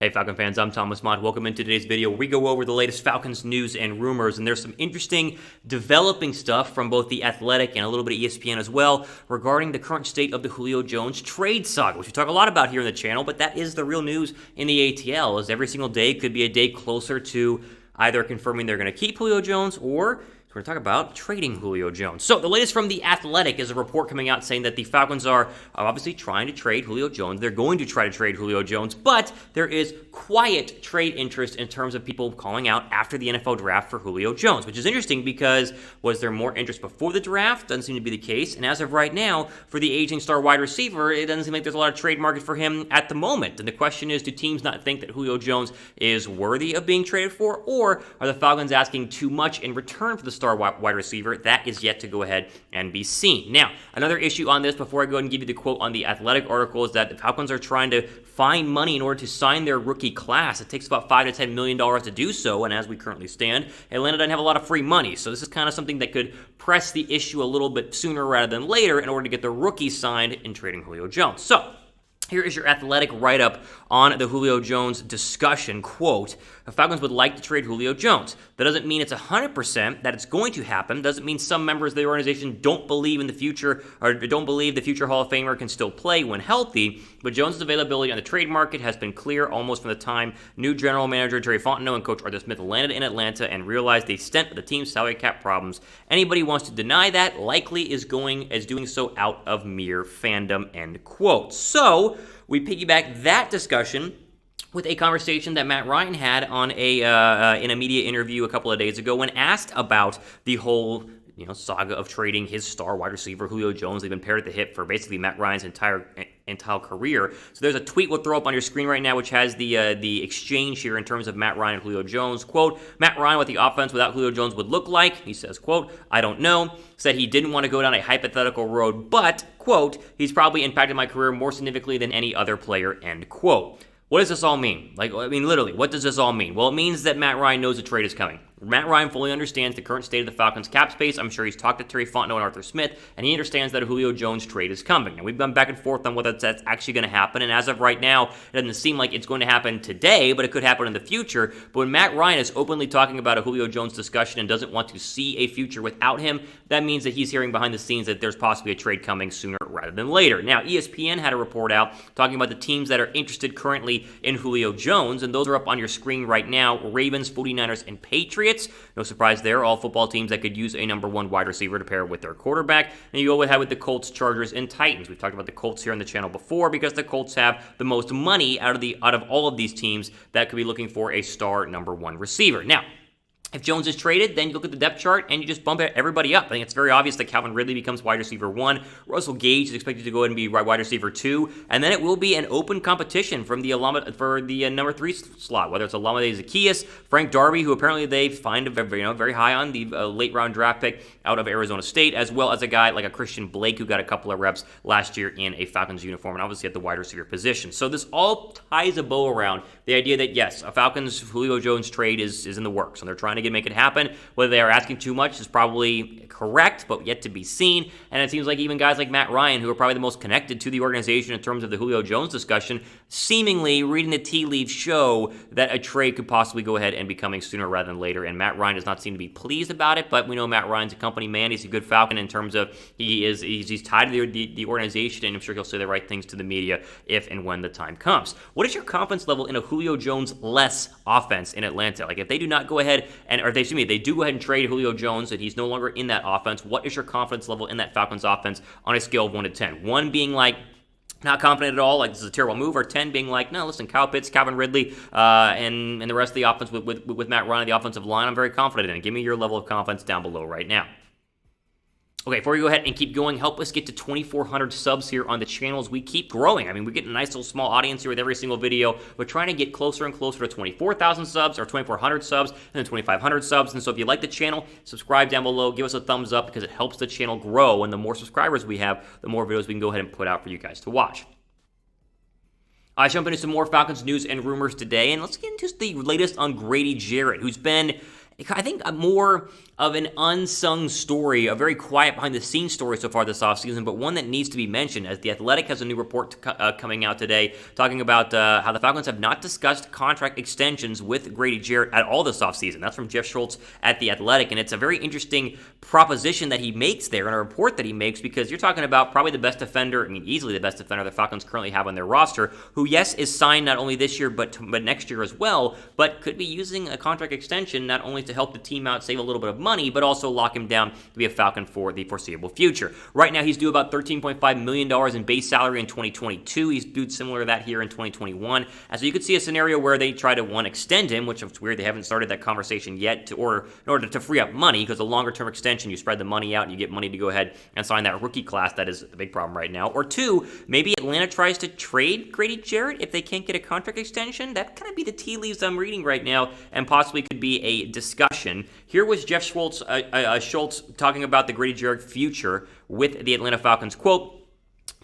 Hey Falcon fans, I'm Thomas Mott. Welcome into today's video where we go over the latest Falcons news and rumors, and there's some interesting developing stuff from both The Athletic and a little bit of ESPN as well regarding the current state of the Julio Jones trade saga, which we talk a lot about here in the channel, but that is the real news in the ATL, as every single day could be a day closer to either confirming they're going to keep Julio Jones or we're going to talk about trading Julio Jones. So the latest from The Athletic is a report coming out saying that the Falcons are obviously trying to trade Julio Jones. They're going to try to trade Julio Jones, but there is quiet trade interest in terms of people calling out after the NFL draft for Julio Jones, which is interesting because was there more interest before the draft? Doesn't seem to be the case. And as of right now, for the aging star wide receiver, it doesn't seem like there's a lot of trade market for him at the moment. And the question is, do teams not think that Julio Jones is worthy of being traded for, or are the Falcons asking too much in return for the star wide receiver? That is yet to go ahead and be seen. Now, another issue on this before I go ahead and give you the quote on the Athletic article is that the Falcons are trying to find money in order to sign their rookie class. It takes about $5 to $10 million to do so, and as we currently stand, Atlanta doesn't have a lot of free money. So this is kind of something that could press the issue a little bit sooner rather than later in order to get the rookie signed in trading Julio Jones. So here is your Athletic write-up on the Julio Jones discussion. Quote, the Falcons would like to trade Julio Jones. That doesn't mean it's 100% that it's going to happen. Doesn't mean some members of the organization don't believe in the future or don't believe the future Hall of Famer can still play when healthy. But Jones' availability on the trade market has been clear almost from the time new general manager Terry Fontenot and coach Arthur Smith landed in Atlanta and realized the extent of the team's salary cap problems. Anybody who wants to deny that likely is doing so out of mere fandom, end quote. So we piggyback that discussion with a conversation that Matt Ryan had on in a media interview a couple of days ago when asked about the whole saga of trading his star wide receiver Julio Jones. They've been paired at the hip for basically Matt Ryan's entire career. So there's a tweet we'll throw up on your screen right now which has the exchange here in terms of Matt Ryan and Julio Jones. Quote, Matt Ryan, what the offense without Julio Jones would look like. He says, quote, I don't know. Said he didn't want to go down a hypothetical road, but, quote, he's probably impacted my career more significantly than any other player, end quote. What does this all mean? Literally, what does this all mean? Well, it means that Matt Ryan knows the trade is coming. Matt Ryan fully understands the current state of the Falcons' cap space. I'm sure he's talked to Terry Fontenot and Arthur Smith, and he understands that a Julio Jones trade is coming. Now, we've gone back and forth on whether that's actually going to happen, and as of right now, it doesn't seem like it's going to happen today, but it could happen in the future. But when Matt Ryan is openly talking about a Julio Jones discussion and doesn't want to see a future without him, that means that he's hearing behind the scenes that there's possibly a trade coming sooner rather than later. Now, ESPN had a report out talking about the teams that are interested currently in Julio Jones, and those are up on your screen right now. Ravens, 49ers, and Patriots. No surprise there, all football teams that could use a number one wide receiver to pair with their quarterback. And you go ahead with the Colts, Chargers, and Titans. We've talked about the Colts here on the channel before because the Colts have the most money out of all of these teams that could be looking for a star number one receiver. Now, if Jones is traded, then you look at the depth chart and you just bump everybody up. I think it's very obvious that Calvin Ridley becomes wide receiver 1. Russell Gage is expected to go ahead and be wide receiver 2. And then it will be an open competition for the number 3 slot, whether it's Olamide Zaccheaus, Frank Darby, who apparently they find very high on, the late round draft pick out of Arizona State, as well as a guy like a Christian Blake who got a couple of reps last year in a Falcons uniform and obviously at the wide receiver position. So this all ties a bow around the idea that, yes, a Falcons Julio Jones trade is in the works, and they're trying to make it happen. Whether they are asking too much is probably correct, but yet to be seen. And it seems like even guys like Matt Ryan, who are probably the most connected to the organization in terms of the Julio Jones discussion, seemingly reading the tea leaves show that a trade could possibly go ahead and be coming sooner rather than later. And Matt Ryan does not seem to be pleased about it, but we know Matt Ryan's a company man. He's a good Falcon in terms of he's tied to the organization, and I'm sure he'll say the right things to the media if and when the time comes. What is your confidence level in a Julio Jones-less offense in Atlanta? Like if they do not go ahead they do go ahead and trade Julio Jones and he's no longer in that offense, what is your confidence level in that Falcons offense on a scale of 1 to 10? 1 being like not confident at all, like this is a terrible move, or 10 being like, no, listen, Kyle Pitts, Calvin Ridley, and the rest of the offense with Matt Ryan, the offensive line, I'm very confident in. Give me your level of confidence down below right now. Okay, before we go ahead and keep going, help us get to 2,400 subs here on the channel as we keep growing. I mean, we're getting a nice little small audience here with every single video. We're trying to get closer and closer to 24,000 subs, or 2,400 subs, and then 2,500 subs. And so if you like the channel, subscribe down below, give us a thumbs up because it helps the channel grow. And the more subscribers we have, the more videos we can go ahead and put out for you guys to watch. I jump into some more Falcons news and rumors today, and let's get into the latest on Grady Jarrett, who's been I think more of an unsung story, a very quiet behind-the-scenes story so far this offseason, but one that needs to be mentioned, as The Athletic has a new report coming out today talking about how the Falcons have not discussed contract extensions with Grady Jarrett at all this offseason. That's from Jeff Schultz at The Athletic, and it's a very interesting proposition that he makes there in a report that he makes, because you're talking about probably the best defender, I mean easily the best defender the Falcons currently have on their roster, who, yes, is signed not only this year but next year as well, but could be using a contract extension not only to help the team out, save a little bit of money, but also lock him down to be a Falcon for the foreseeable future. Right now, he's due about $13.5 million in base salary in 2022. He's due similar to that here in 2021. And so you could see a scenario where they try to, one, extend him, which is weird. They haven't started that conversation yet, in order to free up money, because a longer-term extension, you spread the money out and you get money to go ahead and sign that rookie class. That is the big problem right now. Or two, maybe Atlanta tries to trade Grady Jarrett if they can't get a contract extension. That kind of be the tea leaves I'm reading right now, and possibly could be a discussion. Here was Jeff Schultz talking about the Grady Jarrett future with the Atlanta Falcons. Quote,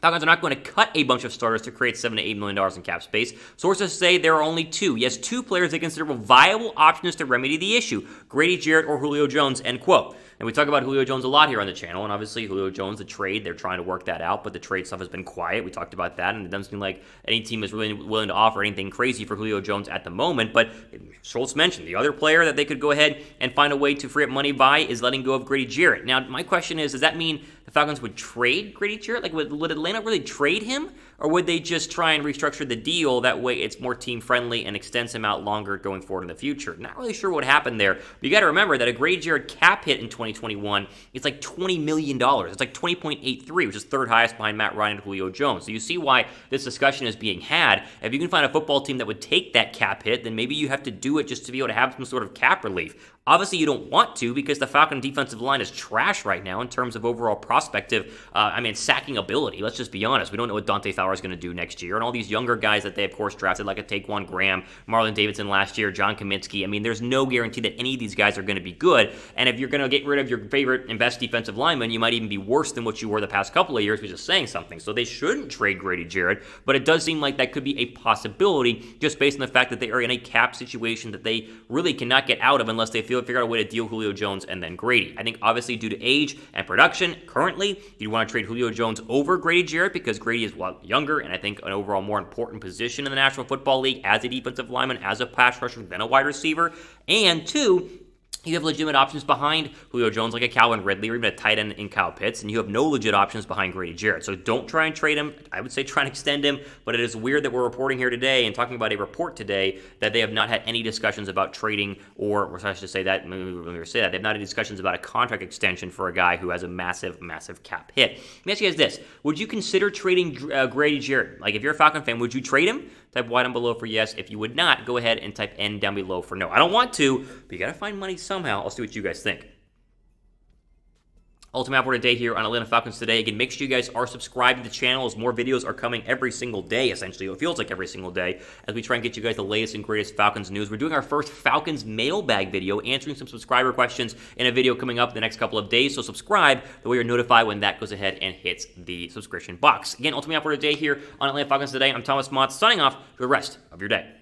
Falcons are not going to cut a bunch of starters to create $7 to $8 million in cap space. Sources say there are only two players they consider viable options to remedy the issue: Grady Jarrett or Julio Jones, end quote. And we talk about Julio Jones a lot here on the channel, and obviously Julio Jones, the trade, they're trying to work that out, but the trade stuff has been quiet. We talked about that, and it doesn't seem like any team is really willing to offer anything crazy for Julio Jones at the moment. But Schultz mentioned the other player that they could go ahead and find a way to free up money by is letting go of Grady Jarrett. Now, my question is, does that mean the Falcons would trade Grady Jarrett? Like, would Atlanta really trade him? Or would they just try and restructure the deal? That way it's more team-friendly and extends him out longer going forward in the future. Not really sure what happened there. But you got to remember that a Grady Jarrett cap hit in 2021, it's like $20 million. It's like 20.83, which is third highest behind Matt Ryan and Julio Jones. So you see why this discussion is being had. If you can find a football team that would take that cap hit, then maybe you have to do it just to be able to have some sort of cap relief. Obviously, you don't want to, because the Falcon defensive line is trash right now in terms of overall prospective, sacking ability. Let's just be honest. We don't know what Dante Fowler is going to do next year. And all these younger guys that they, of course, drafted, like a Taquan Graham, Marlon Davidson last year, John Kaminsky. I mean, there's no guarantee that any of these guys are going to be good. And if you're going to get rid of your favorite and best defensive lineman, you might even be worse than what you were the past couple of years, which is saying something. So they shouldn't trade Grady Jarrett, but it does seem like that could be a possibility, just based on the fact that they are in a cap situation that they really cannot get out of unless they figure out a way to deal Julio Jones and then Grady. I think obviously due to age and production, currently, you'd want to trade Julio Jones over Grady Jarrett, because Grady is younger and I think an overall more important position in the National Football League as a defensive lineman, as a pass rusher, than a wide receiver. And two, you have legitimate options behind Julio Jones, like a Calvin Ridley or even a tight end in Kyle Pitts, and you have no legit options behind Grady Jarrett. So don't try and trade him. I would say try and extend him, but it is weird that we're reporting here today and talking about a report today that they have not had any discussions about trading, or I should say that, maybe they have not had discussions about a contract extension for a guy who has a massive, massive cap hit. Let me ask you guys this. Would you consider trading Grady Jarrett? Like, if you're a Falcon fan, would you trade him? Type Y down below for yes. If you would not, go ahead and type N down below for no. I don't want to, but you got to find money somehow. I'll see what you guys think. Ultimate Report today here on Atlanta Falcons Today. Again, make sure you guys are subscribed to the channel, as more videos are coming every single day, essentially. It feels like every single day, as we try and get you guys the latest and greatest Falcons news. We're doing our first Falcons mailbag video, answering some subscriber questions in a video coming up the next couple of days. So subscribe, that way you're notified when that goes ahead and hits the subscription box. Again, Ultimate Report today here on Atlanta Falcons Today. I'm Thomas Mott, signing off for the rest of your day.